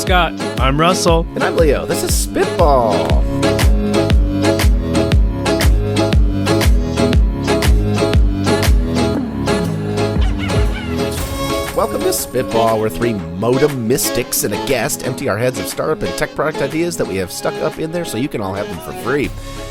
Scott. I'm Russell. And I'm Leo. This is Spitball. Welcome to Spitball. We're three modem mystics and a guest empty our heads of startup and tech product ideas that we have stuck up in there so you can all have them for free.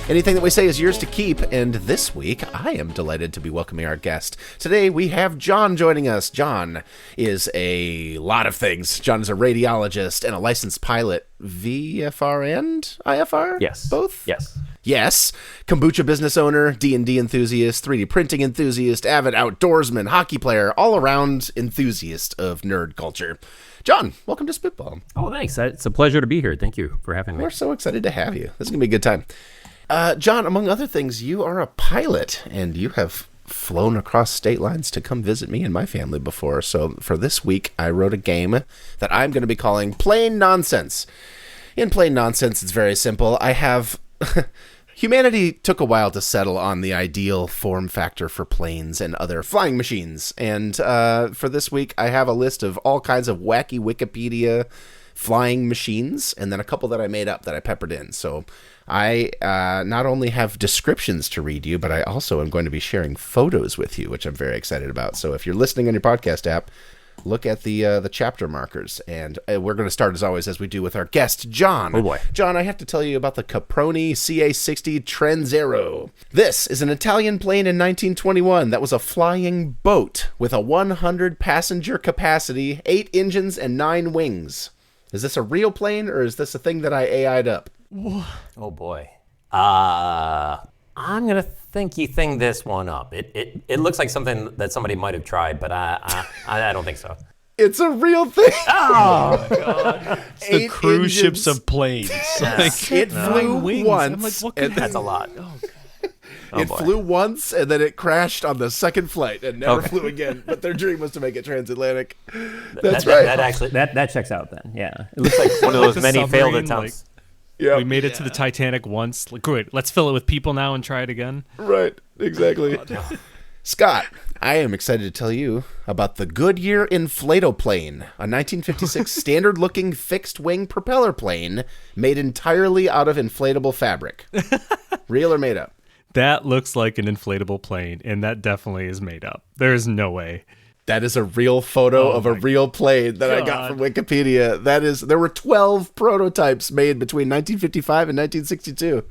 Anything that we say is yours to keep, and this week I am delighted to be welcoming our guest. Today we have John joining us. John is a lot of things. John is a radiologist and a licensed pilot. VFR and IFR? Yes. Both? Yes. Yes. Kombucha business owner, D&D enthusiast, 3D printing enthusiast, avid outdoorsman, hockey player, all-around enthusiast of nerd culture. John, welcome to Spitball. Oh, thanks. It's a pleasure to be here. Thank you for having me. We're so excited to have you. This is going to be a good time. John, among other things, you are a pilot, and you have flown across state lines to come visit me and my family before. So for this week, I wrote a game that I'm going to be calling Plain Nonsense. In Plain Nonsense, it's very simple. I have... Humanity took a while to settle on the ideal form factor for planes and other flying machines. And for this week, I have a list of all kinds of wacky Wikipedia flying machines, and then a couple that I made up that I peppered in. So I not only have descriptions to read you, but I also am going to be sharing photos with you, which I'm very excited about. So if you're listening on your podcast app, look at the chapter markers, and we're going to start, as always, as we do with our guest, John. Oh, boy. John, I have to tell you about the Caproni CA-60 Transaereo. This is an Italian plane in 1921 that was a flying boat with a 100-passenger capacity, 8 engines, and 9 wings. Is this a real plane, or is this a thing that I AI'd up? Oh, boy. I'm going to think you think this one up. It looks like something that somebody might have tried, but I don't think so. It's a real thing. Oh, my God. It's the cruise ships of planes. Yes. It flew wings. once. I'm like, what could That's a lot. It boy. flew once, and then it crashed on the second flight and never flew again. But their dream was to make it transatlantic. That's right. That actually checks out then. Yeah. It looks like one of those many failed submarine, attempts. Yeah, We made it to the Titanic once. Like, great, let's fill it with people now and try it again. right. Exactly. Scott, I am excited to tell you about the Goodyear Inflatoplane, a 1956 standard-looking fixed-wing propeller plane made entirely out of inflatable fabric. Real or made up? That looks like an inflatable plane, and that definitely is made up. There is no way. That is a real photo of a real plane that I got from Wikipedia. There were 12 prototypes made between 1955 and 1962.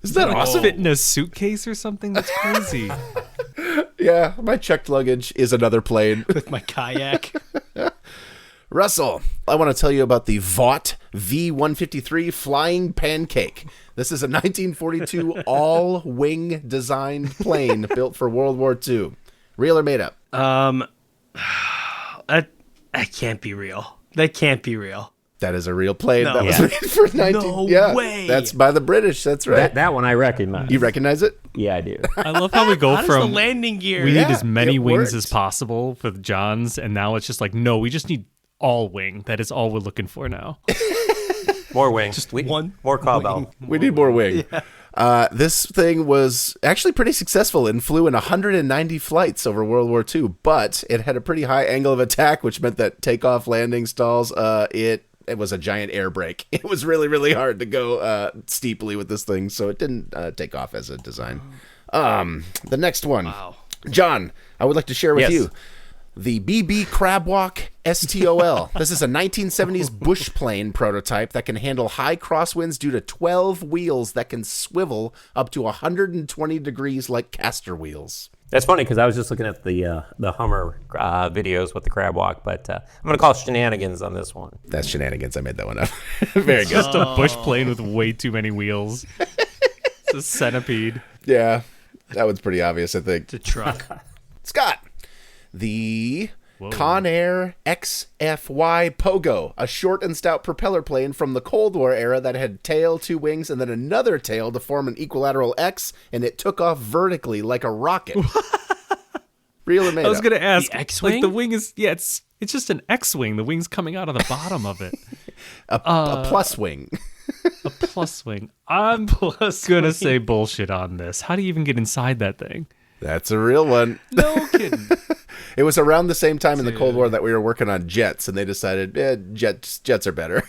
Isn't that awesome? Fit in a suitcase or something? That's crazy. Yeah, my checked luggage is another plane. With my kayak. Russell, I want to tell you about the Vought V153 Flying Pancake. This is a 1942 all-wing designed plane built for World War II. Real or made up? That can't be real. That can't be real. That is a real plane. No. That was made for 19... No way. That's by the British. That's right. That one I recognize. You recognize it? Yeah, I do. I love how we go How does the from landing gear? we Yeah, need as many it wings worked. as possible with John's, and now it's just like, no, we just need all wing. That is all we're looking for now. More wing. Just one More cowbell. We need more wing. This thing was actually pretty successful and flew in 190 flights over World War II, but it had a pretty high angle of attack, which meant that takeoff, landing stalls, it was a giant air brake. It was really, really hard to go steeply with this thing, so it didn't take off as a design. The next one. Wow. John, I would like to share with Yes. you the BB Crabwalk STOL. This is a 1970s bush plane prototype that can handle high crosswinds due to 12 wheels that can swivel up to 120 degrees like caster wheels. That's funny because I was just looking at the Hummer videos with the crab walk, but I'm going to call shenanigans on this one. That's shenanigans. I made that one up. Very good. Just a bush plane with way too many wheels. It's a centipede. Yeah, that one's pretty obvious, I think. The truck. Scott, the Convair XFY Pogo, a short and stout propeller plane from the Cold War era that had tail, 2 wings, and then another tail to form an equilateral X, and it took off vertically like a rocket. Real or made I was up? gonna ask, The X-wing? like the wing is it's just an X-wing. The wing's coming out of the bottom of it. A plus wing. A plus wing. I'm gonna say bullshit on this. How do you even get inside that thing? That's a real one. No kidding. It was around the same time in the Cold War that we were working on jets, and they decided jets are better.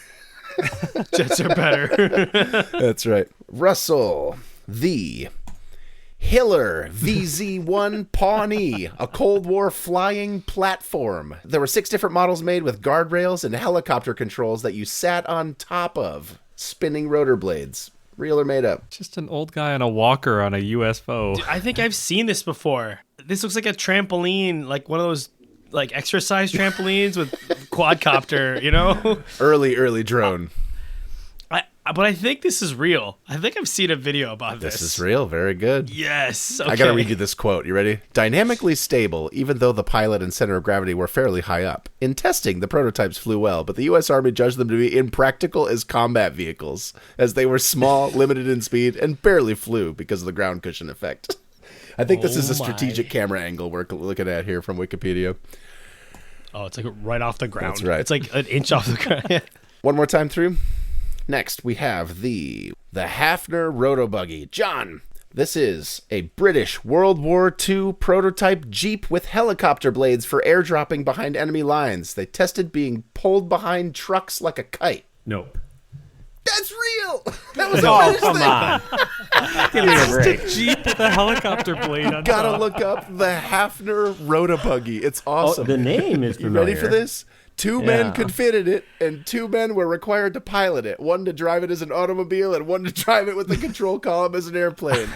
Jets are better. That's right. Russell, the Hiller VZ-1 Pawnee, a Cold War flying platform. There were 6 different models made with guardrails and helicopter controls that you sat on top of. Spinning rotor blades. Real or made up? Just an old guy on a walker on a UFO. I think I've seen this before. This looks like a trampoline, like one of those like exercise trampolines with quadcopter, you know? Early drone. But I think this is real. I think I've seen a video about this. This is real. Very good. Yes. Okay. I gotta read you this quote. You ready? Dynamically stable, even though the pilot and center of gravity were fairly high up. In testing, the prototypes flew well, but the U.S. Army judged them to be impractical as combat vehicles, as they were small, limited in speed, and barely flew because of the ground cushion effect. I think this is a strategic camera angle we're looking at here from Wikipedia. Oh, it's like right off the ground. That's right. It's like an inch off the ground. One more time through. Next, we have the Hafner Rotabuggy. John, this is a British World War II prototype Jeep with helicopter blades for airdropping behind enemy lines. They tested being pulled behind trucks like a kite. Nope. That's real! That was Oh, come on. Give me a break. Jeep with a helicopter blade on Gotta top. look up the Hafner Rotabuggy. It's awesome. Oh, the name is You familiar. ready for this? 2 men could fit in it, and 2 men were required to pilot it. One to drive it as an automobile, and one to drive it with the control column as an airplane.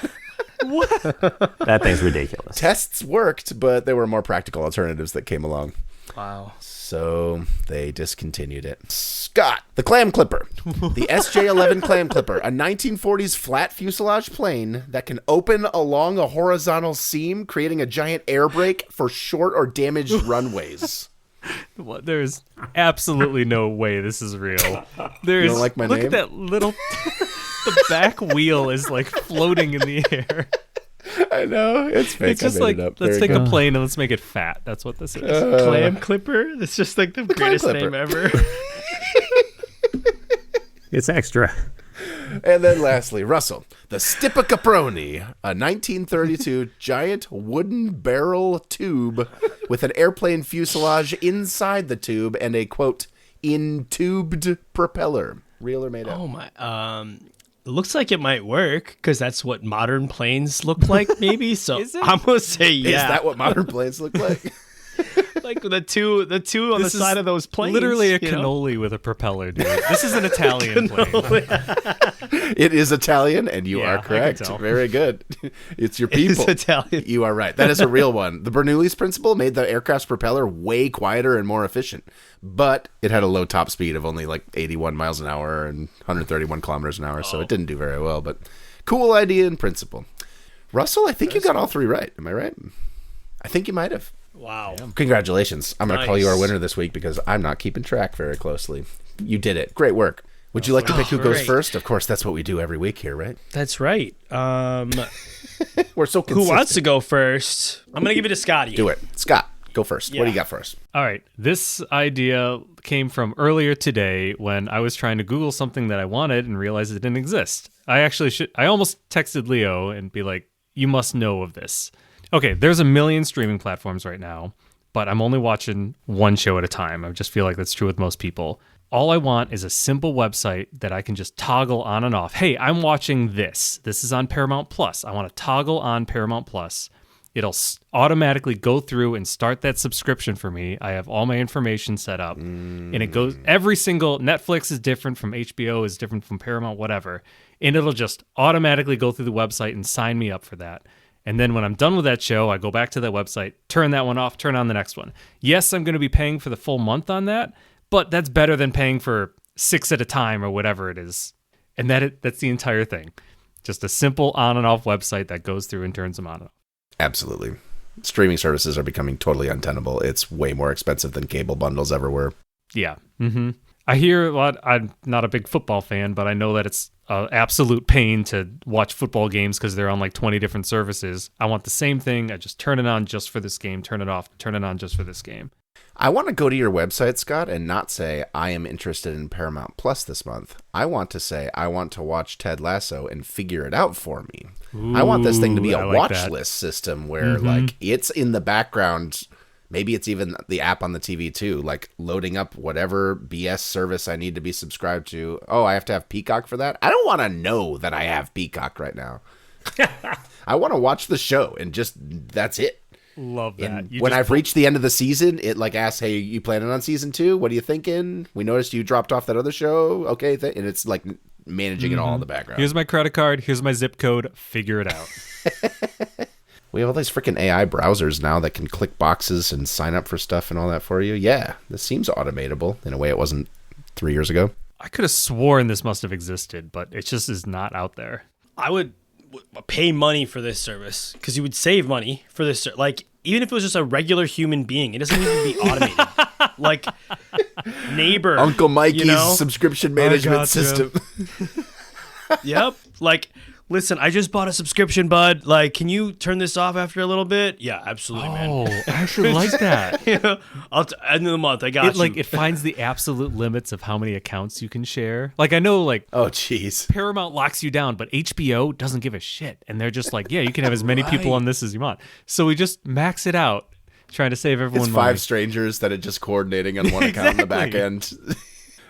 That thing's ridiculous. Tests worked, but there were more practical alternatives that came along. Wow. So they discontinued it. Scott, the Clam Clipper. The SJ-11 Clam Clipper, a 1940s flat fuselage plane that can open along a horizontal seam, creating a giant air brake for short or damaged runways. Well, there's absolutely no way this is real. There's, don't like my look name? at that little... the back wheel is like floating in the air. I know, it's fake. It's just I made like, it up. let's There you take a go. plane and let's make it fat. That's what this is. Clam Clipper? That's just like the Clam greatest Clipper. name ever. It's extra. And then lastly, Russell, the Stipa-Caproni, a 1932 giant wooden barrel tube with an airplane fuselage inside the tube and a, quote, intubed propeller. Real or made up? Oh my. Looks like it might work because that's what modern planes look like, maybe. So Is it? I'm gonna say yeah. Is that what modern planes look like? like the two on the This is side of those planes? Literally a you know? cannoli with a propeller, dude. This is an Italian plane. It is Italian, and you Yeah, are I can correct. tell. Very good. It's your people. It's Italian. You are right. That is a real one. The Bernoulli's principle made the aircraft's propeller way quieter and more efficient, but it had a low top speed of only like 81 miles an hour and 131 kilometers an hour, so it didn't do very well, but cool idea in principle. Russell, I think you got all 3 right. Am I right? I think you might have. Wow. Congratulations. I'm going to call you our Nice. winner this week because I'm not keeping track very closely. You did it. Great work. Would you like to pick who goes great. first? Of course, that's what we do every week here, right? That's right. We're so consistent. Who wants to go first? I'm gonna give it to Scotty. Do it. Scott, go first. What do you Yeah. got for us? All right. This idea came from earlier today when I was trying to Google something that I wanted and realized it didn't exist. I almost texted Leo and be like, you must know of this. Okay, there's a million streaming platforms right now, but I'm only watching one show at a time. I just feel like that's true with most people. All I want is a simple website that I can just toggle on and off. Hey, I'm watching this. This is on Paramount Plus. I want to toggle on Paramount Plus. It'll automatically go through and start that subscription for me. I have all my information set up. And it goes, every single, Netflix is different from HBO, is different from Paramount, whatever. And it'll just automatically go through the website and sign me up for that. And then when I'm done with that show, I go back to that website, turn that one off, turn on the next one. Yes, I'm going to be paying for the full month on that, but that's better than paying for 6 at a time or whatever it is. And that's the entire thing. Just a simple on and off website that goes through and turns them on and off. Absolutely. Streaming services are becoming totally untenable. It's way more expensive than cable bundles ever were. Yeah. Mm-hmm. I hear a lot. I'm not a big football fan, but I know that it's an absolute pain to watch football games because they're on like 20 different services. I want the same thing. I just turn it on just for this game, turn it off, turn it on just for this game. I want to go to your website, Scott, and not say I am interested in Paramount Plus this month. I want to say I want to watch Ted Lasso and figure it out for me. I want this thing to be Ooh, a I like watch that. list system where like it's in the background Maybe it's even the app on the TV too, like loading up whatever BS service I need to be subscribed to. Oh, I have to have Peacock for that? I don't want to know that I have Peacock right now. I want to watch the show and just, that's it. Love that. And when I've reached the end of the season, it like asks, hey, you planning on season 2? What are you thinking? We noticed you dropped off that other show. Okay. And it's like managing it all in the background. Here's my credit card. Here's my zip code. Figure it out. We have all these freaking AI browsers now that can click boxes and sign up for stuff and all that for you. Yeah, this seems automatable in a way it wasn't 3 years ago. I could have sworn this must have existed, but it just is not out there. I would pay money for this service because you would save money for this. Like, even if it was just a regular human being, it doesn't need to be automated. Like, neighbor. Uncle Mikey's subscription management system. Yep. Like, listen, I just bought a subscription, bud. Like, can you turn this off after a little bit? Yeah, absolutely, man. Oh, I actually like that. End of the month, I got you. Like, it finds the absolute limits of how many accounts you can share. Like, I know, like, oh, jeez, Paramount locks you down, but HBO doesn't give a shit. And they're just like, yeah, you can have as many people on this as you want. So we just max it out, trying to save everyone money. money. 5 strangers that are just coordinating on one account on the back end.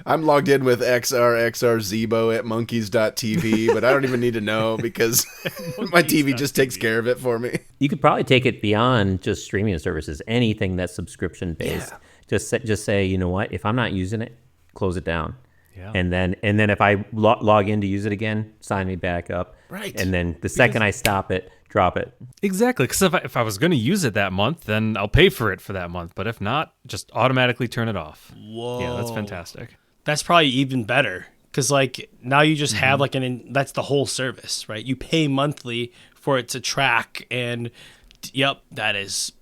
I'm logged in with XR Zebo at monkeys.tv, but I don't even need to know because my TV just takes care of it for me. You could probably take it beyond just streaming services, anything that's subscription based. Yeah. Just say, you know what, if I'm not using it, close it down. Yeah. And then if I log in to use it again, sign me back up. Right. And then the second I stop it, drop it. Exactly. Because if I was going to use it that month, then I'll pay for it for that month. But if not, just automatically turn it off. Whoa. Yeah, that's fantastic. That's probably even better because, like, now you just have like that's the whole service, right? You pay monthly for it to track, and yep, that's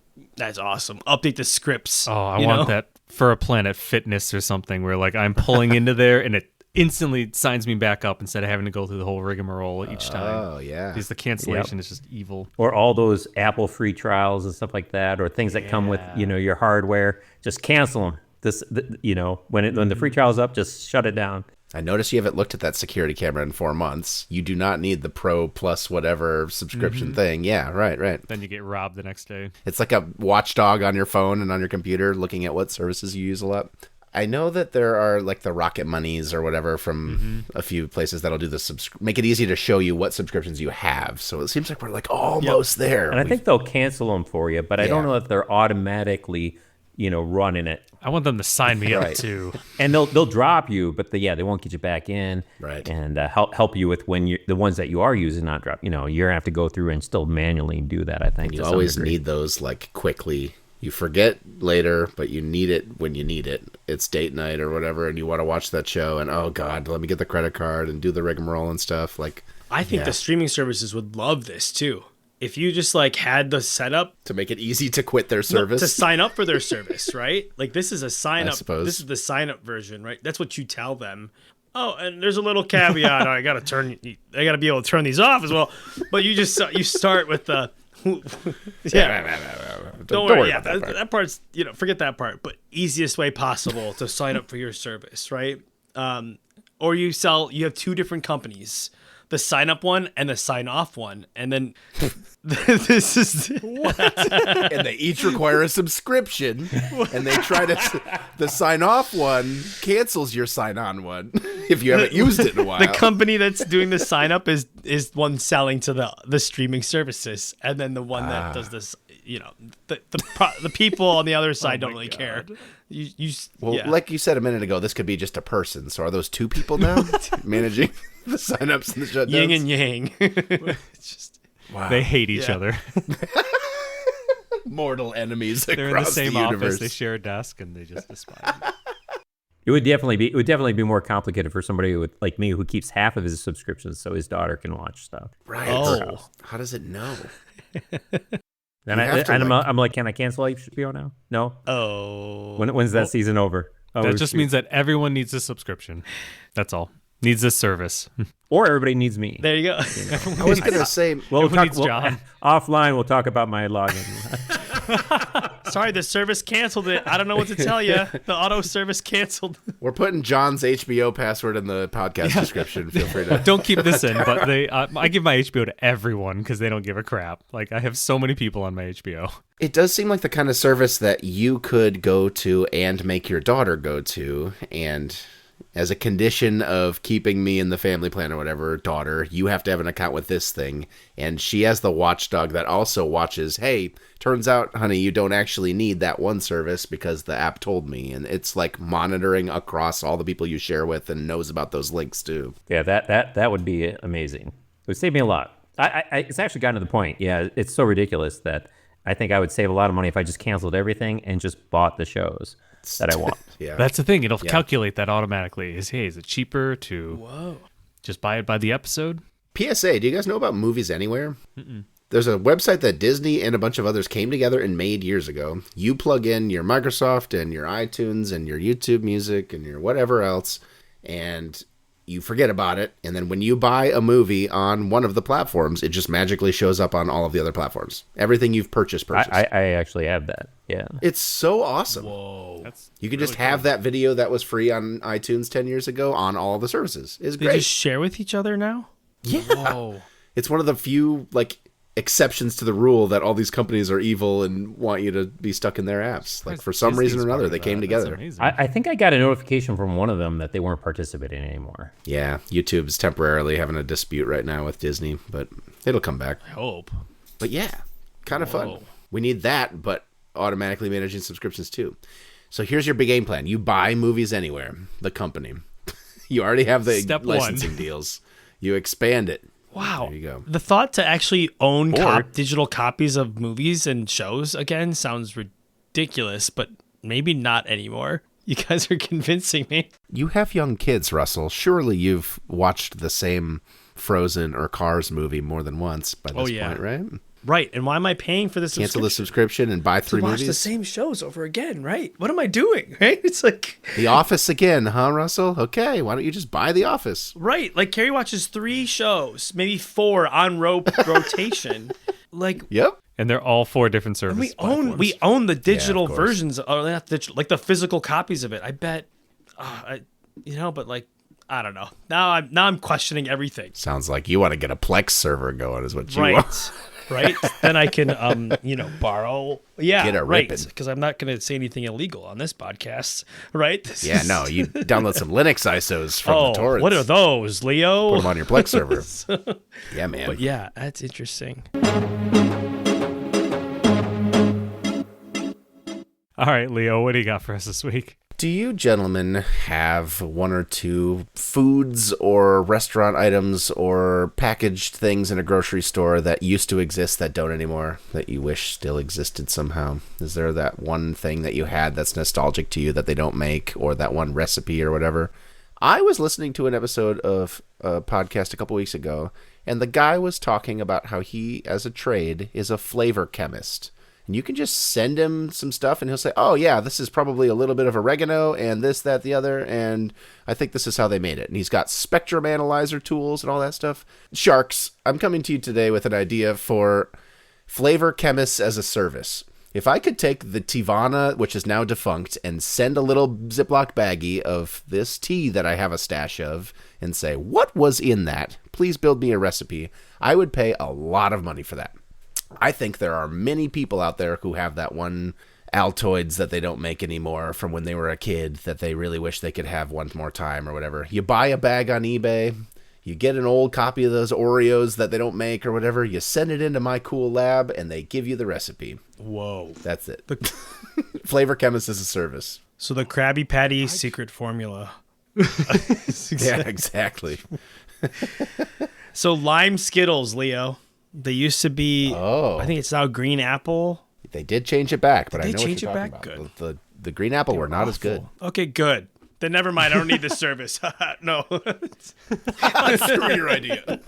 awesome. Update the scripts. Oh, I want that for a Planet Fitness or something where, like, I'm pulling into there and it instantly signs me back up instead of having to go through the whole rigmarole each time. Oh, yeah. Because the cancellation is just evil. Or all those Apple free trials and stuff like that, or things that come with, your hardware. Just cancel them. When the free trial's up, just shut it down. I noticed you haven't looked at that security camera in 4 months. You do not need the Pro Plus whatever subscription thing. Yeah, right. Then you get robbed the next day. It's like a watchdog on your phone and on your computer looking at what services you use a lot. I know that there are like the Rocket Monies or whatever from a few places that'll do the make it easy to show you what subscriptions you have. So it seems like we're like almost there. And I think they'll cancel them for you, but I don't know if they're automatically running it. I want them to sign me up too. And they'll drop you, but they won't get you back in. Right. And help you with when the ones that you are using not drop. You're gonna have to go through and still manually do that. I think you always need those like quickly. You forget later, but you need it when you need it. It's date night or whatever, and you want to watch that show, and oh god, let me get the credit card and do the rigmarole and stuff. Like, I think the streaming services would love this too. If you just like had the setup to make it easy to quit their service, to sign up for their service, right? Like, this is a sign up. I suppose. This is the sign up version, right? That's what you tell them. Oh, and there's a little caveat. I gotta be able to turn these off as well. But you start with the. Don't worry. Yeah, that part's, forget that part. But easiest way possible to sign up for your service, right? Or you have 2 different companies, the sign up one and the sign off one, and then this is what? And they each require a subscription, and they try to. The sign off one cancels your sign on one if you haven't used it in a while. The company that's doing the sign up is one selling to the streaming services, and then the one that does this, the people on the other side don't really care. Like you said a minute ago, this could be just a person. So are those 2 people now managing the signups and the shutdowns? Yin and yang. It's just they hate each other. Mortal enemies. They're in the same universe. office. They share a desk, and they just despise it. It would definitely be more complicated for somebody like me who keeps half of his subscriptions so his daughter can watch stuff. Right. Oh, how does it know? And I'm like, can I cancel HBO now? No. Oh. When's that season over? Oh, that just means that everyone needs a subscription. That's all. Needs this service. Or everybody needs me. There you go. I was going to say, everyone needs John. Offline, we'll talk about my login. Sorry, the service canceled it. I don't know what to tell you. The auto service canceled. We're putting John's HBO password in the podcast description. Feel free to. Don't keep this in, but I give my HBO to everyone because they don't give a crap. Like, I have so many people on my HBO. It does seem like the kind of service that you could go to and make your daughter go to, and as a condition of keeping me in the family plan or whatever, daughter, you have to have an account with this thing. And she has the watchdog that also watches, hey, turns out, honey, you don't actually need that one service because the app told me. And it's like monitoring across all the people you share with and knows about those links too. Yeah, that would be amazing. It would save me a lot. It's actually gotten to the point. Yeah, it's so ridiculous that I think I would save a lot of money if I just canceled everything and just bought the shows that I want. Yeah, That's the thing. It'll calculate that automatically. Is it cheaper to just buy it by the episode? PSA, do you guys know about Movies Anywhere? Mm-mm. There's a website that Disney and a bunch of others came together and made years ago. You plug in your Microsoft and your iTunes and your YouTube Music and your whatever else, and you forget about it. And then when you buy a movie on one of the platforms, it just magically shows up on all of the other platforms. Everything you've purchased. I actually have that. Yeah. It's so awesome. Whoa. You can just have that video that was free on iTunes 10 years ago on all the services. It's They great. just share with each other now? Yeah. Whoa. It's one of the few exceptions to the rule that all these companies are evil and want you to be stuck in their apps. Like, for some reason or another, they came together. I think I got a notification from one of them that they weren't participating anymore. Yeah, YouTube's temporarily having a dispute right now with Disney, but it'll come back. I hope. But yeah, kind of fun. We need that, but automatically managing subscriptions too. So here's your big game plan. You buy Movies Anywhere, the company. You already have the Step licensing deals. You expand it. Wow. There you go. The thought to actually own digital copies of movies and shows again sounds ridiculous, but maybe not anymore. You guys are convincing me. You have young kids, Russell. Surely you've watched the same Frozen or Cars movie more than once by this point, right? Right. And why am I paying for this Cancel the subscription and buy 3 to watch movies? the same shows over again, right? What am I doing, right? It's like... The Office again, huh, Russell? Okay, why don't you just buy The Office? Right. Like, Carrie watches 3 shows, maybe 4 on rotation. Like... Yep. And they're all 4 different services. We own the digital course. versions, or not digital, like the physical copies of it. I bet, but like, I don't know. Now I'm questioning everything. Sounds like you want to get a Plex server going, is what you Right. want. Right. Then I can, borrow. Yeah. Get a right. rippin'. Because I'm not going to say anything illegal on this podcast. Right. Yeah, no, you download some Linux ISOs from the torrents. What are those, Leo? Put them on your Plex server. Yeah, man. But yeah, that's interesting. All right, Leo, what do you got for us this week? Do you gentlemen have 1 or 2 foods or restaurant items or packaged things in a grocery store that used to exist that don't anymore, that you wish still existed somehow? Is there that one thing that you had that's nostalgic to you that they don't make, or that one recipe or whatever? I was listening to an episode of a podcast a couple weeks ago, and the guy was talking about how he, as a trade, is a flavor chemist. And you can just send him some stuff and he'll say, oh, yeah, this is probably a little bit of oregano and this, that, the other. And I think this is how they made it. And he's got spectrum analyzer tools and all that stuff. Sharks, I'm coming to you today with an idea for flavor chemists as a service. If I could take the Tivana, which is now defunct, and send a little Ziploc baggie of this tea that I have a stash of and say, what was in that? Please build me a recipe. I would pay a lot of money for that. I think there are many people out there who have that one Altoids that they don't make anymore from when they were a kid that they really wish they could have one more time or whatever. You buy a bag on eBay, you get an old copy of those Oreos that they don't make or whatever, you send it into my cool lab, and they give you the recipe. Whoa. That's it. Flavor chemist as a service. So the Krabby Patty secret formula. Yeah, exactly. So lime Skittles, Leo. They used to be, I think it's now green apple. They did change it back, but I Did know they what change you're it talking back? about. Good. The green apple were not as good. Okay, good. Then never mind. I don't need the service. No. Screw your idea.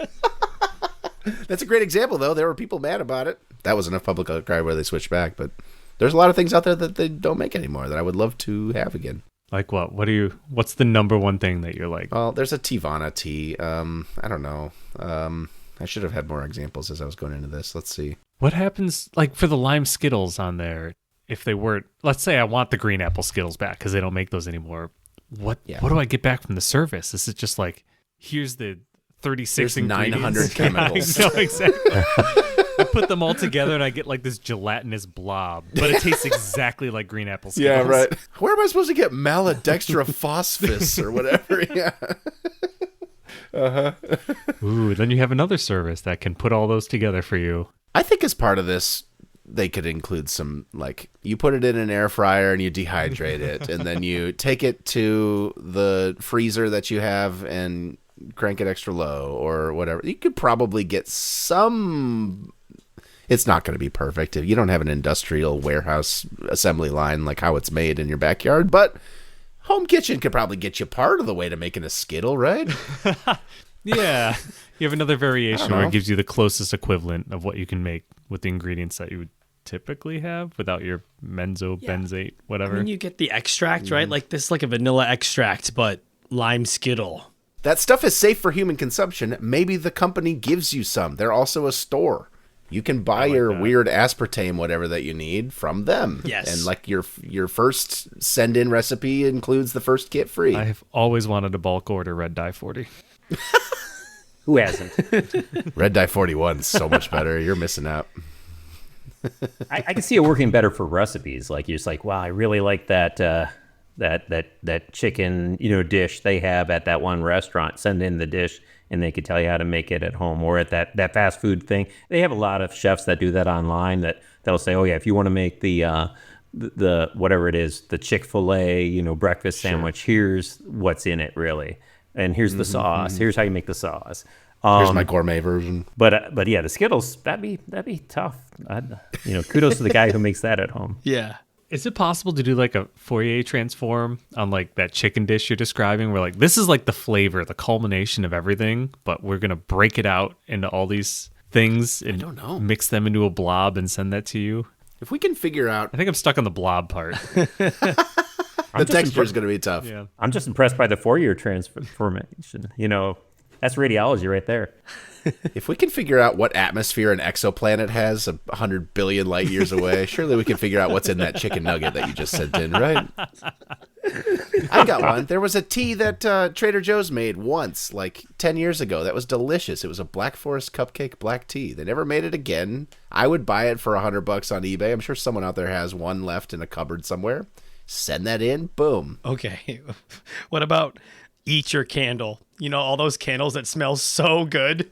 That's a great example, though. There were people mad about it. That was enough public outcry where they switched back, but there's a lot of things out there that they don't make anymore that I would love to have again. Like what? What's the number one thing that you're like? Well, there's a Tivana tea. I don't know. I should have had more examples as I was going into this. Let's see. What happens, like, for the lime Skittles on there? if they weren't, let's say I want the green apple Skittles back because they don't make those anymore. What do I get back from the service? This is just like, here's the 36 There's 900 chemicals. Yeah, I know, exactly. I put them all together and I get like this gelatinous blob, but it tastes exactly like green apple Skittles. Yeah, right. Where am I supposed to get malodextrophosphus or whatever? Yeah. Ooh, then you have another service that can put all those together for you. I think as part of this, they could include some, like, you put it in an air fryer and you dehydrate it, and then you take it to the freezer that you have and crank it extra low or whatever. You could probably get some. It's not going to be perfect. You don't have an industrial warehouse assembly line like how it's made in your backyard, but home kitchen could probably get you part of the way to making a Skittle, right? Yeah. You have another variation where it gives you the closest equivalent of what you can make with the ingredients that you would typically have without your benzobenzate, whatever. I mean, you get the extract, right? Like this, like a vanilla extract, but lime Skittle. That stuff is safe for human consumption. Maybe the company gives you some. They're also a store. You can buy your weird aspartame, whatever that you need, from them. Yes. And like your first send-in recipe includes the first kit free. I've always wanted to bulk order Red Dye 40. Who hasn't? Red Dye 41 is so much better. You're missing out. I can see it working better for recipes. Like you're just like, wow, I really like that that chicken dish they have at that one restaurant. Send in the dish, and they could tell you how to make it at home. Or at that fast food thing, they have a lot of chefs that do that online. That'll say, oh yeah, if you want to make the whatever it is, the Chick-fil-A breakfast sandwich, here's what's in it really, and here's the sauce. Here's how you make the sauce. Here's my gourmet version. But yeah, the Skittles, that'd be tough. Kudos to the guy who makes that at home. Yeah. Is it possible to do like a Fourier transform on like that chicken dish you're describing where like this is like the flavor, the culmination of everything, but we're going to break it out into all these things and mix them into a blob and send that to you? If we can figure out... I think I'm stuck on the blob part. The texture is going to be tough. Yeah. I'm just impressed by the Fourier transformation. That's radiology right there. If we can figure out what atmosphere an exoplanet has 100 billion light years away, surely we can figure out what's in that chicken nugget that you just sent in, right? I got one. There was a tea that Trader Joe's made once, like 10 years ago. That was delicious. It was a Black Forest cupcake black tea. They never made it again. I would buy it for $100 on eBay. I'm sure someone out there has one left in a cupboard somewhere. Send that in. Boom. Okay. What about Eat Your Candle? All those candles that smell so good.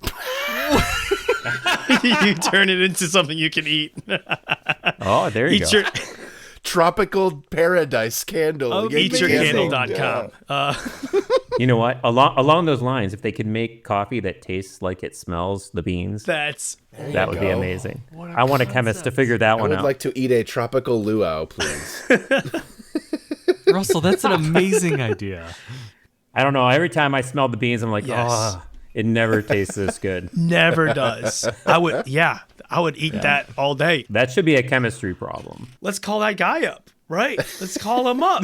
You turn it into something you can eat. Oh, there you go. Tropical paradise candle. Eatyourcandle.com. You know what? Along those lines, if they could make coffee that tastes like it smells the beans, that would be amazing. I want a chemist to figure that one out. I would like to eat a tropical luau, please. Russell, that's an amazing idea. I don't know. Every time I smell the beans, I'm like, it never tastes this good. Never does. I would eat that all day. That should be a chemistry problem. Let's call that guy up, right? Let's call him up.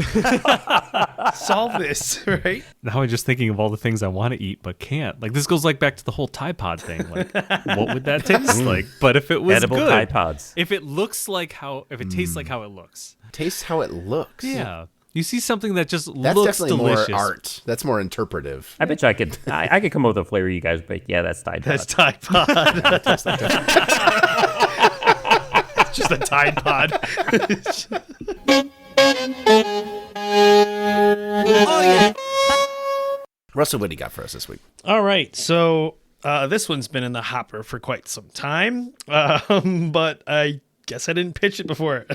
Solve this, right? Now I'm just thinking of all the things I want to eat but can't. Like this goes like back to the whole Tide Pod thing. Like, what would that taste like? But if it was edible good, Tide Pods. If it looks like if it tastes like how it looks, tastes how it looks. Yeah. You see something that just that's looks definitely delicious. More art. That's more interpretive. I bet you I could come up with a flavor you guys bake. Yeah, that's Tide Pod. That's Tide Pod. It's just a Tide Pod. Oh yeah. Russell, what do you got for us this week? All right, so this one's been in the hopper for quite some time, but I guess I didn't pitch it before.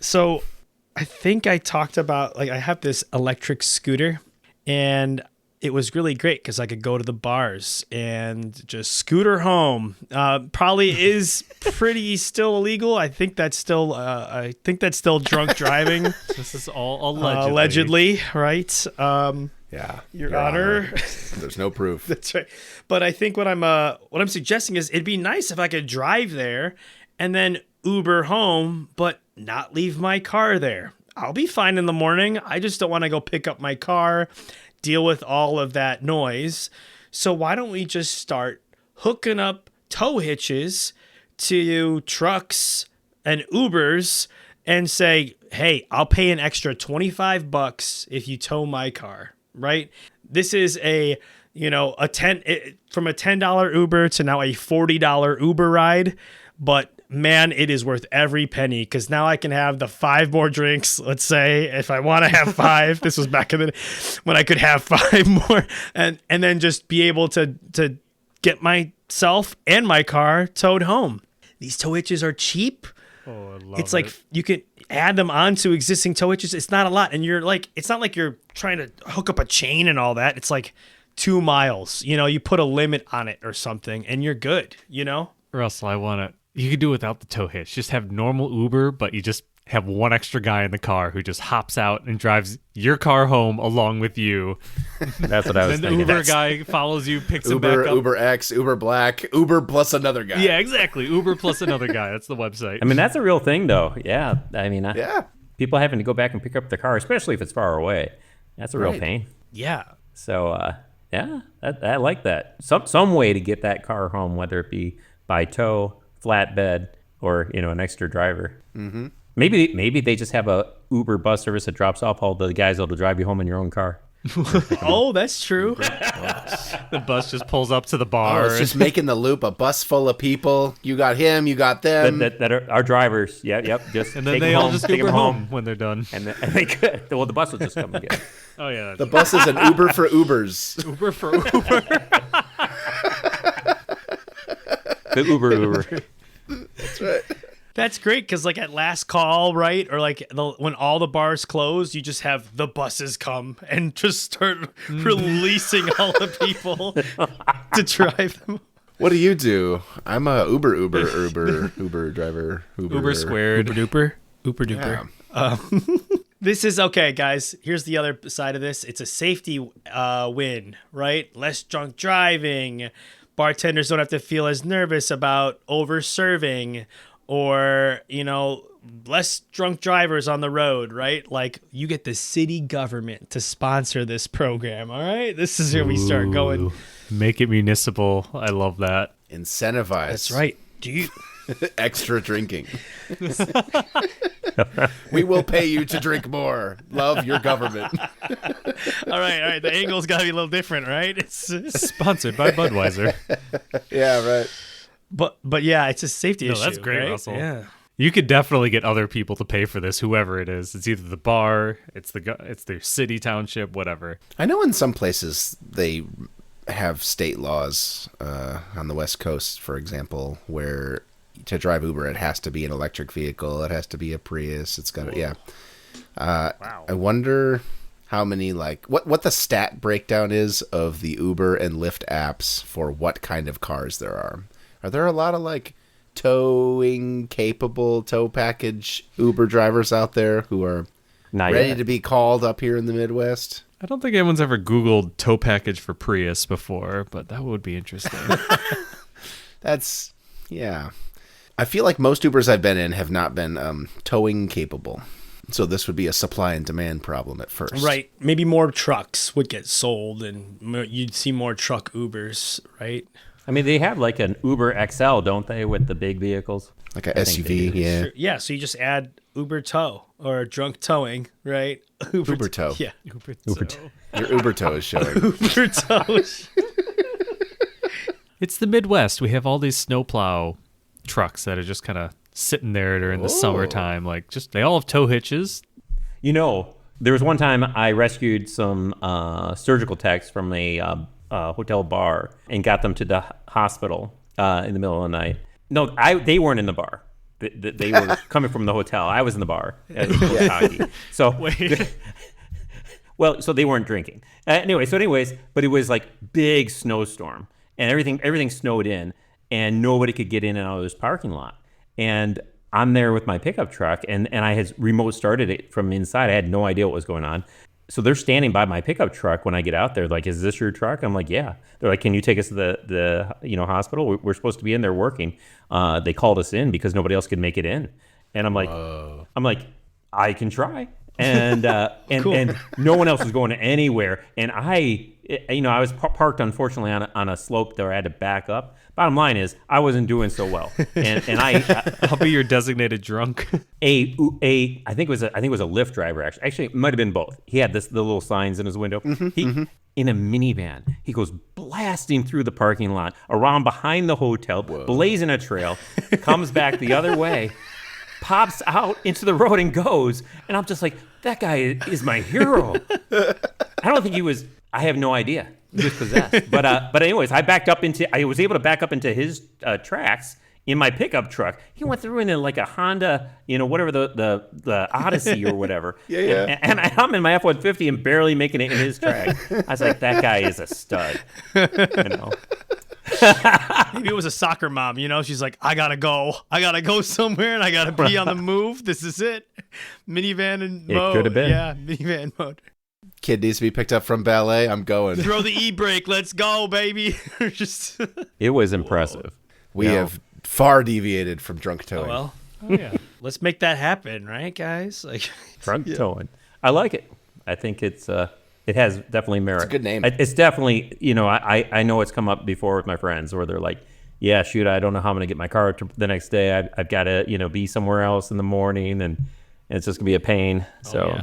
So I think I talked about, I have this electric scooter, and it was really great because I could go to the bars and just scooter home. Probably is pretty still illegal. I think that's still drunk driving. This is all allegedly, right? Yeah, Your Honor. There's no proof. That's right. But I think what I'm suggesting is it'd be nice if I could drive there and then Uber home, but not leave my car there. I'll be fine in the morning. I just don't want to go pick up my car, deal with all of that noise. So why don't we just start hooking up tow hitches to trucks, and Ubers and say, hey, I'll pay an extra $25 if you tow my car, right? This is from a $10 Uber to now a $40 Uber ride. But man, it is worth every penny, because now I can have the 5 more drinks. Let's say if I want to have 5, this was back in the day when I could have 5 more, and then just be able to get myself and my car towed home. These tow hitches are cheap. Oh, I love It's like you can add them onto existing tow hitches. It's not a lot, and it's not like you're trying to hook up a chain and all that. It's like 2 miles. You put a limit on it or something, and you're good. Russell, you could do without the tow hitch. Just have normal Uber, but you just have one extra guy in the car who just hops out and drives your car home along with you. That's what I was then thinking. the Uber guy follows you, picks him back Uber, up. Uber X, Uber Black, Uber plus another guy. Yeah, exactly. Uber plus another guy. That's the website. I mean, that's a real thing, though. Yeah. I mean, Yeah. people having to go back and pick up their car, especially if it's far away. That's a real Right. pain. Yeah. So, I like that. Some way to get that car home, whether it be by tow, flatbed, or an extra driver. Mm-hmm. Maybe they just have a Uber bus service that drops off all the guys that'll drive you home in your own car. Oh, that's true. The bus just pulls up to the bar. Oh, it's just making the loop. A bus full of people. You got him. You got them. That are our drivers. Yep. Just and then take they them all home, just take Uber them home when they're done. and they could. Well, the bus will just come and get them. Oh, yeah. The bus is an Uber for Ubers. Uber for Uber. The Uber. That's right. That's great, because like at last call, right? Or like when all the bars close, you just have the buses come and just start releasing all the people to drive them. What do you do? I'm a Uber driver. Uber squared. Uber duper. Yeah. This is okay, guys. Here's the other side of this. It's a safety win, right? Less drunk driving. Bartenders don't have to feel as nervous about over serving, or less drunk drivers on the road, right? Like, you get the city government to sponsor this program. All right, this is where we start going. Make it municipal. I love that. Incentivize. That's right. Do you? Extra drinking. We will pay you to drink more. Love your government. All right. The angle's got to be a little different, right? It's Sponsored by Budweiser. Yeah, right. but yeah, it's a safety issue. That's great, right? Russell. Yeah. You could definitely get other people to pay for this, whoever it is. It's either the bar, it's their city, township, whatever. I know in some places they have state laws on the West Coast, for example, where to drive Uber it has to be an electric vehicle. It has to be a Prius. It's got to, yeah. Wow. I wonder how many, like, what the stat breakdown is of the Uber and Lyft apps for what kind of cars there are. Are there a lot of, like, towing capable tow package Uber drivers out there who are Not ready yet. to be called up here in the Midwest? I don't think anyone's ever Googled tow package for Prius before, but that would be interesting. That's, yeah. I feel like most Ubers I've been in have not been towing capable. So this would be a supply and demand problem at first. Right. Maybe more trucks would get sold, and you'd see more truck Ubers, right? I mean, they have like an Uber XL, don't they, with the big vehicles? Like a I think they SUV, do. yeah. Sure. Yeah, so you just add Uber tow or drunk towing, right? Uber tow. Yeah. Uber tow. Your Uber tow is showing. Uber tow. It's the Midwest. We have all these snowplow trucks that are just kind of sitting there during the summertime. Like, just they all have tow hitches. There was one time I rescued some surgical techs from a hotel bar and got them to the hospital in the middle of the night. No, they weren't in the bar. They were coming from the hotel. I was in the bar. So, well, so they weren't drinking. Anyways, but it was like big snowstorm and everything snowed in and nobody could get in and out of this parking lot. And I'm there with my pickup truck and I had remote started it from inside. I had no idea what was going on. So they're standing by my pickup truck when I get out there. Like, is this your truck? I'm like, yeah. They're like, can you take us to the hospital? We're supposed to be in there working. They called us in because nobody else could make it in. And I'm like, I can try. And Cool. and no one else was going anywhere. And I I was parked unfortunately on a slope there. I had to back up. Bottom line is I wasn't doing so well, and I'll be your designated drunk. I think it was a Lyft driver actually it might have been both. He had the little signs in his window. In a minivan, he goes blasting through the parking lot, around behind the hotel, blazing a trail, comes back the other way, pops out into the road and goes. And I'm just like, that guy is my hero. I don't think he was. I have no idea. He was possessed. But anyways, I was able to back up into his tracks in my pickup truck. He went through in like a Honda, whatever the Odyssey or whatever. Yeah. And I'm in my F-150 and barely making it in his track. I was like, that guy is a stud. Maybe it was a soccer mom, she's like, I gotta go somewhere and I gotta be on the move. This is it. Minivan and mode. It could have been. Yeah, minivan mode. Kid needs to be picked up from ballet. I'm going. Throw the e-brake. Let's go, baby. It was impressive. We have far deviated from drunk towing. Oh, yeah. Let's make that happen, right, guys? Like Drunk towing. I like it. I think it has definitely merit. It's a good name. It's definitely, I know it's come up before with my friends where they're like, yeah, shoot, I don't know how I'm going to get my car to the next day. I've got to, be somewhere else in the morning and it's just going to be a pain. So,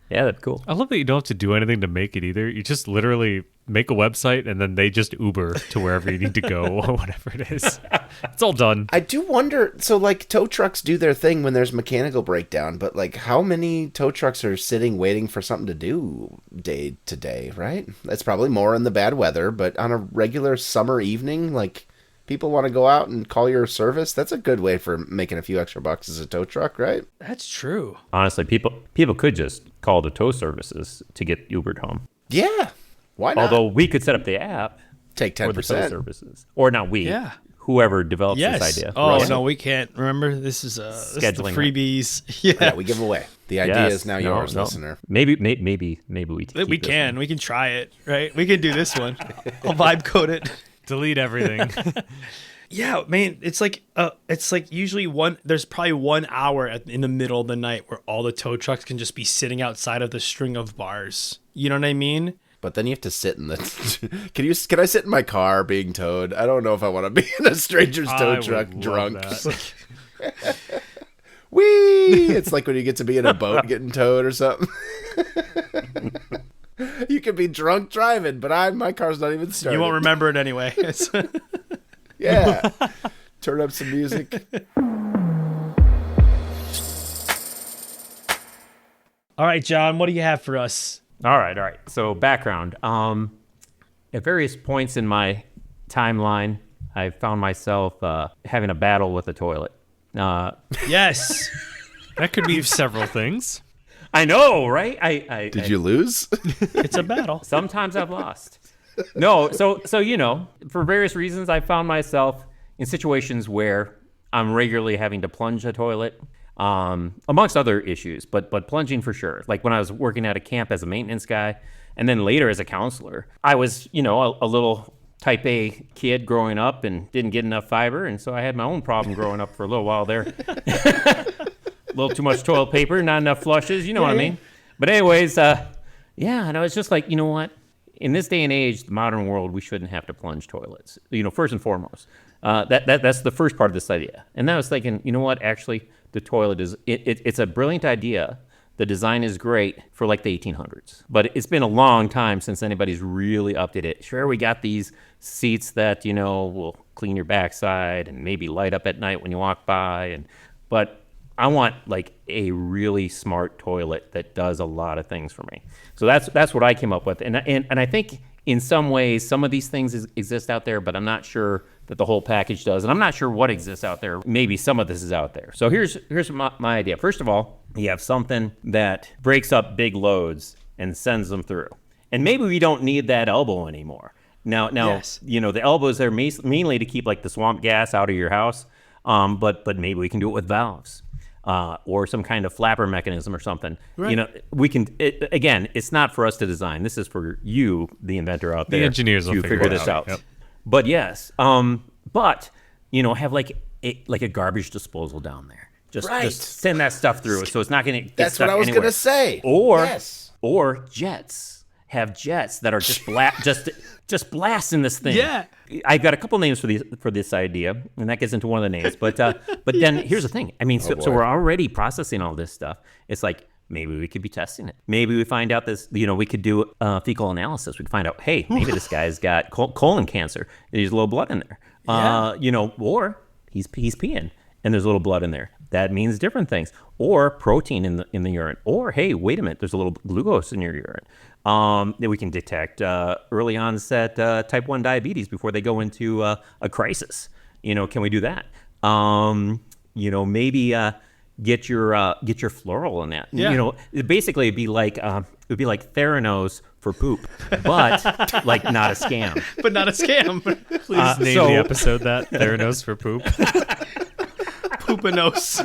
yeah, that's cool. I love that you don't have to do anything to make it either. You just literally make a website and then they just Uber to wherever you need to go or whatever it is. It's all done. I do wonder, so like tow trucks do their thing when there's mechanical breakdown, but like how many tow trucks are sitting waiting for something to do day to day, right? That's probably more in the bad weather, but on a regular summer evening, like people want to go out and call your service. That's a good way for making a few extra bucks as a tow truck, right? That's true. Honestly, people could just call the tow services to get Ubered home. Yeah. Why not? Although we could set up the app take 10%. for the tow services. Or not we. Yeah. Whoever develops this idea. Oh, Right. no, we can't. Remember, this is Scheduling. freebies. Yeah, we give them away. The idea is now yours, listener. Maybe we keep We this can. one. We can try it, right? We can do this one. I'll vibe code it. Delete everything. Yeah, man, it's like usually there's probably 1 hour in the middle of the night where all the tow trucks can just be sitting outside of the string of bars. You know what I mean? But then you have to sit in the. Can I sit in my car being towed? I don't know if I want to be in a stranger's tow truck drunk. Whee! It's like when you get to be in a boat getting towed or something. You can be drunk driving, but my car's not even started. You won't remember it anyway. Yeah. Turn up some music. All right, John, what do you have for us? All right. So background. At various points in my timeline, I found myself having a battle with the toilet. Yes. That could be several things. I know, right? Did you lose? It's a battle. Sometimes I've lost. No, so for various reasons, I found myself in situations where I'm regularly having to plunge a toilet, amongst other issues, but plunging for sure. Like when I was working at a camp as a maintenance guy, and then later as a counselor, I was, a little type A kid growing up and didn't get enough fiber, and so I had my own problem growing up for a little while there. A little too much toilet paper, not enough flushes, you know what I mean? But anyways, and I was just like, you know what? In this day and age, the modern world, we shouldn't have to plunge toilets. First and foremost, that's the first part of this idea. And then I was thinking, you know what? Actually, the toilet it's a brilliant idea. The design is great for like the 1800s, but it's been a long time since anybody's really updated it. Sure, we got these seats that will clean your backside and maybe light up at night when you walk by, but I want like a really smart toilet that does a lot of things for me. So that's what I came up with, and I think in some ways some of these things exist out there, but I'm not sure that the whole package does, and I'm not sure what exists out there. Maybe some of this is out there. So here's my idea. First of all, you have something that breaks up big loads and sends them through, and maybe we don't need that elbow anymore. Now, Yes. The elbows are mainly to keep like the swamp gas out of your house, but maybe we can do it with valves. Or some kind of flapper mechanism or something. Right. We can, again, it's not for us to design. This is for you, the inventor out there. The engineers will to figure this out. Yep. But yes, have like a garbage disposal down there. Just send that stuff through so it's not going to get That's stuck what I was anywhere. going to say. Or jets. have jets that are just blasting this thing. Yeah. I've got a couple names for this idea, and that gets into one of the names. But then here's the thing. I mean, so we're already processing all this stuff. It's like, maybe we could be testing it. Maybe we find out this, we could do fecal analysis. We could find out, hey, maybe this guy's got colon cancer. There's a little blood in there. Or he's peeing and there's a little blood in there. That means different things. Or protein in the urine. Or, hey, wait a minute, there's a little glucose in your urine. That we can detect early onset type 1 diabetes before they go into a crisis. Can we do that? Maybe get your floral in that. Yeah. Basically it'd be like Theranos for poop, but like not a scam. But not a scam. Please name the episode that Theranos for poop. Poopanos.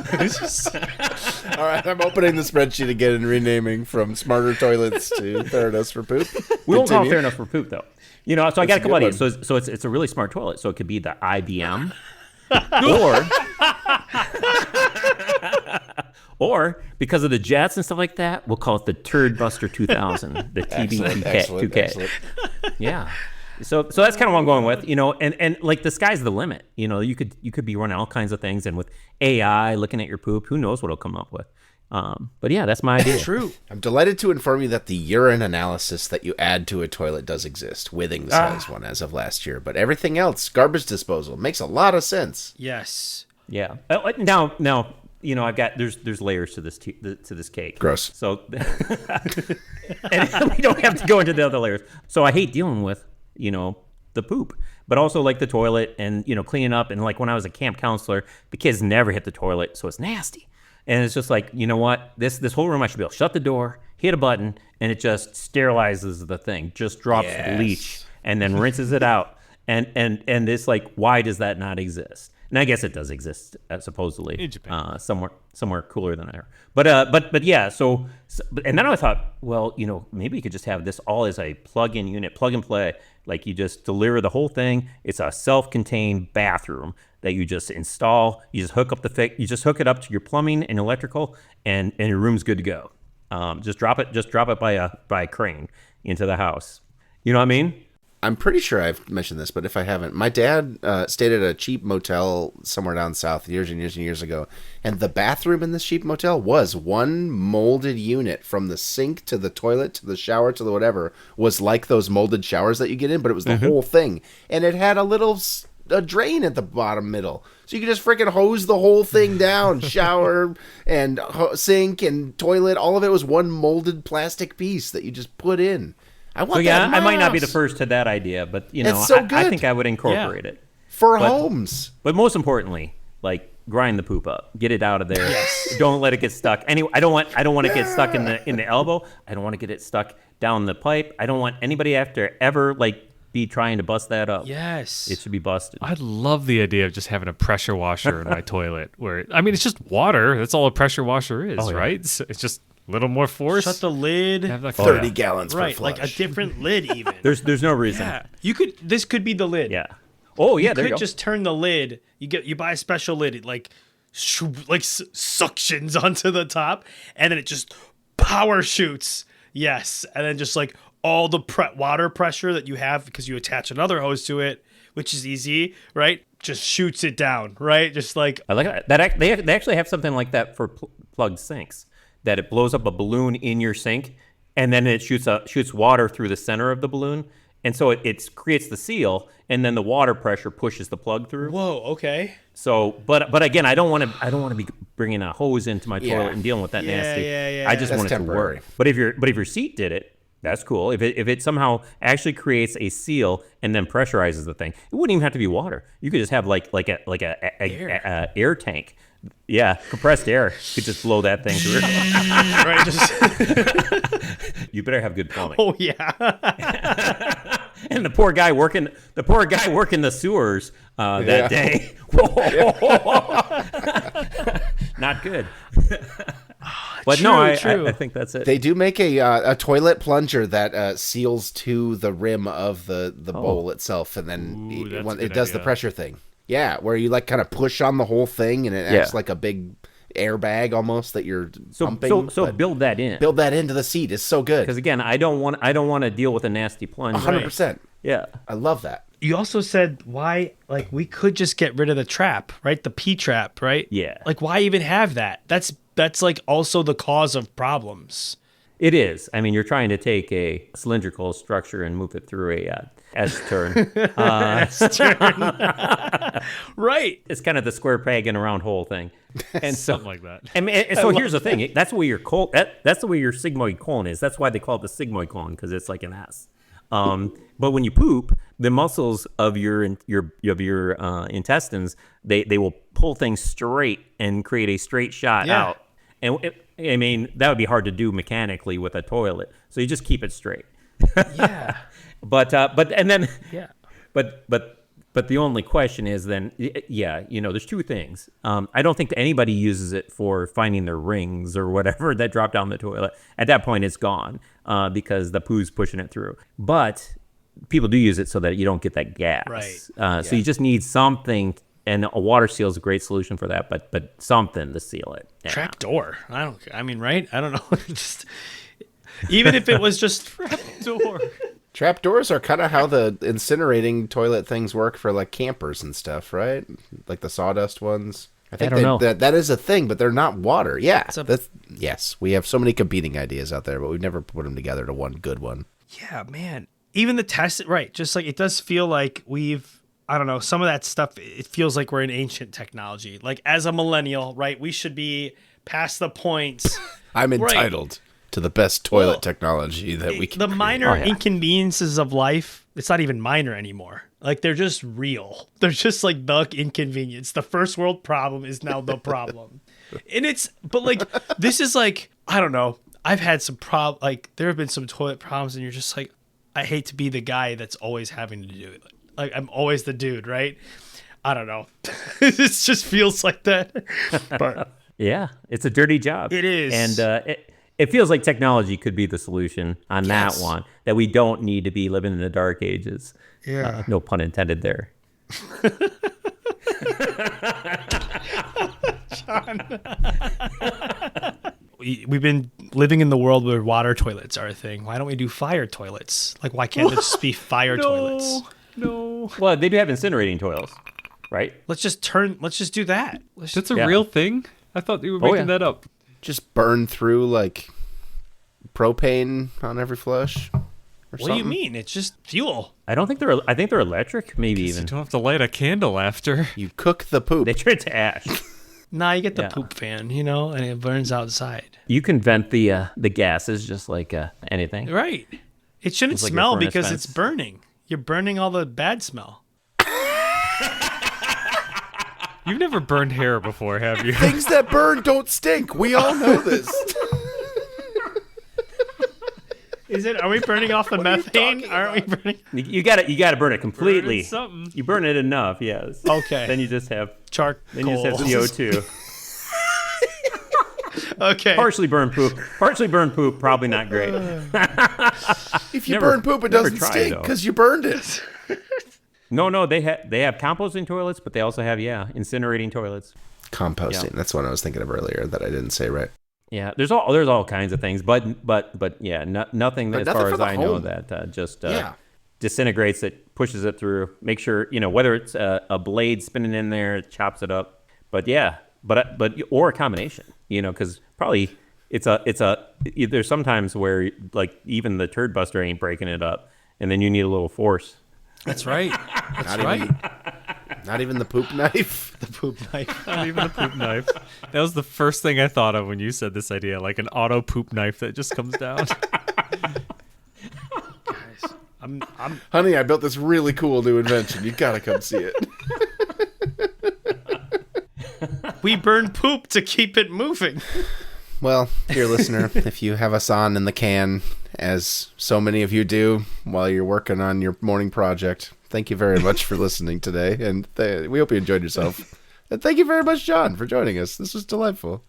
All right, I'm opening the spreadsheet again and renaming from smarter toilets to Theranos for poop. We won't call it Theranos for poop though. So I got a couple good ideas. So it's a really smart toilet. So it could be the I.B.M. or because of the jets and stuff like that, we'll call it the Turd Buster 2000, the TB2K. Excellent. Yeah. So that's kind of what I'm going with, and like the sky's the limit. You could be running all kinds of things, and with AI looking at your poop, who knows what it'll come up with. But yeah, that's my idea. True. I'm delighted to inform you that the urine analysis that you add to a toilet does exist. Withings has one as of last year, but everything else, garbage disposal, makes a lot of sense. Yes. Yeah. Now, I've got there's layers to this to this cake. Gross. So, and we don't have to go into the other layers. So I hate dealing with the poop, but also like the toilet and cleaning up. And like when I was a camp counselor, the kids never hit the toilet, so it's nasty. And it's just like, what? This whole room, I should be able to shut the door, hit a button, and it just sterilizes the thing. Just drops bleach and then rinses it out. And it's like, why does that not exist? And I guess it does exist, supposedly, in Japan. somewhere cooler than there. But yeah. So and then I thought, well, maybe you could just have this all as a plug-in unit, plug and play. Like you just deliver the whole thing. It's a self-contained bathroom that you just install. You just hook up you just hook it up to your plumbing and electrical, and your room's good to go. Just drop it by a crane into the house. You know what I mean? I'm pretty sure I've mentioned this, but if I haven't, my dad stayed at a cheap motel somewhere down south years and years and years ago, and the bathroom in this cheap motel was one molded unit from the sink to the toilet to the shower to the whatever, was like those molded showers that you get in, but it was the whole thing. And it had a drain at the bottom middle. So you could just freaking hose the whole thing down. Shower and sink and toilet, all of it was one molded plastic piece that you just put in. I want that in my I might not be the house. first to that idea, but It's so I good. think I would incorporate it. For homes. But most importantly, like grind the poop up, get it out of there. Yes. Don't let it get stuck. Anyway, I don't want it to get stuck in the elbow. I don't want to get it stuck down the pipe. I don't want anybody ever be trying to bust that up. Yes. It should be busted. I love the idea of just having a pressure washer in my toilet it's just water. That's all a pressure washer is, right? So it's just a little more force. Shut the lid. Have that 30 gallons Right, per flush. like a different lid even. There's no reason. Yeah. This could be the lid. Yeah. Oh yeah, there you could go. just turn the lid. You buy a special lid. It suctions onto the top, and then it just power shoots. Yes, and then just like all the water pressure that you have because you attach another hose to it, which is easy, right? Just shoots it down, right? Just like I like that. They actually have something like that for plugged sinks. That it blows up a balloon in your sink, and then it shoots water through the center of the balloon, and so it creates the seal, and then the water pressure pushes the plug through. whoa, okay. So, but again, I don't want to be bringing a hose into my toilet and dealing with that nasty. Yeah. I just That's want it temporary. to work. But if your seat did it, that's cool. If it somehow actually creates a seal and then pressurizes the thing, it wouldn't even have to be water. You could just have like a air tank. Yeah, compressed air. You could just blow that thing through. Right, just You better have good plumbing. oh yeah. And the poor guy working the sewers that day. Not good. But no, true. I think that's it. They do make a toilet plunger that seals to the rim of the bowl itself, and then Ooh, that's a it good does the idea. pressure thing. Yeah, where you kind of push on the whole thing, and it acts like a big. airbag almost that you're pumping. So build that in. Build that into the seat is so good. Because again, I don't want to deal with a nasty plunge. 100%. Yeah. I love that. You also said why, like, we could just get rid of the trap, right? The P trap, right? Yeah. Like, why even have that? That's like also the cause of problems. It is. I mean, you're trying to take a cylindrical structure and move it through a S-turn. Right. It's kind of the square peg in a round hole thing. And so, Something like that. I mean, so here's the thing. That's the way your that's the way your sigmoid colon is. That's why they call it the sigmoid colon, because it's like an S. But when you poop, the muscles of your intestines, they will pull things straight and create a straight shot out. And I mean, that would be hard to do mechanically with a toilet. So you just keep it straight. Yeah. But the only question is then, there's two things. I don't think anybody uses it for finding their rings or whatever that drop down the toilet. At that point, it's gone because the poo's pushing it through. But people do use it so that you don't get that gas. Right. So you just need something, and a water seal is a great solution for that. But something to seal it. Yeah. Trap door. I mean, right? I don't know. Just even if it was just trap door. Trapdoors are kind of how the incinerating toilet things work for like campers and stuff, right? Like the sawdust ones. I think don't know. that is a thing, but they're not water. Yeah, yes. We have so many competing ideas out there, but we've never put them together to one good one. Yeah, man. Even the test, right? Just like it does feel like I don't know, some of that stuff. It feels like we're in ancient technology. Like as a millennial, right? We should be past the points. I'm entitled to the best toilet technology that we can. The minor inconveniences of life, it's not even minor anymore. Like they're just real. They're just like the inconvenience. The first world problem is now the problem. But like, this is like, I don't know. I've had some like there have been some toilet problems and you're just like, I hate to be the guy that's always having to do it. Like I'm always the dude, right? I don't know. It just feels like that. But yeah, it's a dirty job. It is. And, it feels like technology could be the solution on that one, that we don't need to be living in the dark ages. Yeah. No pun intended there. John. We've been living in the world where water toilets are a thing. Why don't we do fire toilets? Like, why can't it just be fire toilets? No. Well, they do have incinerating toilets, right? Let's just do that. That's a real thing? I thought you were making that up. Just burn through like propane on every flush or what do you mean? It's just fuel. I think they're electric, maybe even. You don't have to light a candle after. You cook the poop. They turn it to ash. Nah, you get the poop fan, and it burns outside. You can vent the gases just like anything. Right. It shouldn't like smell your furnace because vents. it's burning. You're burning all the bad smell. You've never burned hair before, have you? Things that burn don't stink. We all know this. Are we burning off the methane? Aren't we burning? You gotta burn it completely. Burning something. You burn it enough, yes. Okay. Then you just have Charcoal. Then you just have CO2. Okay. Partially burned poop, probably not great. If you burn poop, it doesn't try, stink though. because you burned it. No, they have composting toilets, but they also have incinerating toilets. Composting. That's what I was thinking of earlier that I didn't say right. Yeah, there's all kinds of things, but yeah, nothing But as nothing far for as the I know home. that just disintegrates it, pushes it through. Make sure whether it's a blade spinning in there, it chops it up. But yeah, or a combination. Because probably there's sometimes where like even the turd buster ain't breaking it up, and then you need a little force. That's right. Not even the poop knife. The poop knife. Not even the poop knife. That was the first thing I thought of when you said this idea, like an auto poop knife that just comes down. Guys, I'm Honey, I built this really cool new invention. You gotta come see it. We burn poop to keep it moving. Well, dear listener, if you have us on in the can, as so many of you do while you're working on your morning project, thank you very much for listening today, and we hope you enjoyed yourself. And thank you very much, John, for joining us. This was delightful.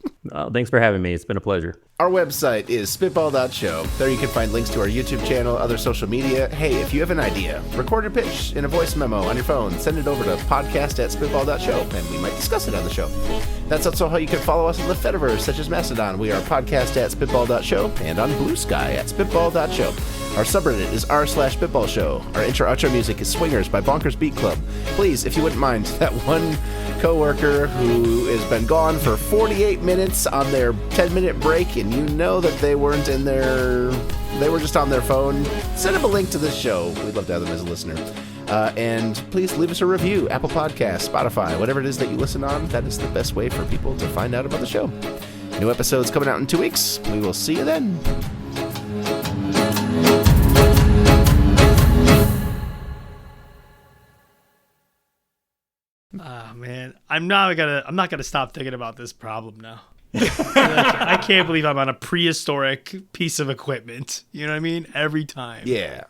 Thanks for having me. It's been a pleasure. Our website is spitball.show. There you can find links to our YouTube channel, other social media. Hey, if you have an idea, record your pitch in a voice memo on your phone. Send it over to podcast@spitball.show, and we might discuss it on the show. That's also how you can follow us in the Fediverse, such as Mastodon. We are podcast@spitball.show and on Blue Sky at spitball.show. Our subreddit is r/spitballshow. Our intro-outro music is Swingers by Bonkers Beat Club. Please, if you wouldn't mind, that one coworker who has been gone for 48 minutes on their 10-minute break, and you know that they weren't in there, they were just on their phone, send them a link to this show. We'd love to have them as a listener. And please leave us a review, Apple Podcasts, Spotify, whatever it is that you listen on. That is the best way for people to find out about the show. New episodes coming out in 2 weeks. We will see you then. Oh man, I'm not gonna stop thinking about this problem now. I can't believe I'm on a prehistoric piece of equipment. You know what I mean? Every time. Yeah.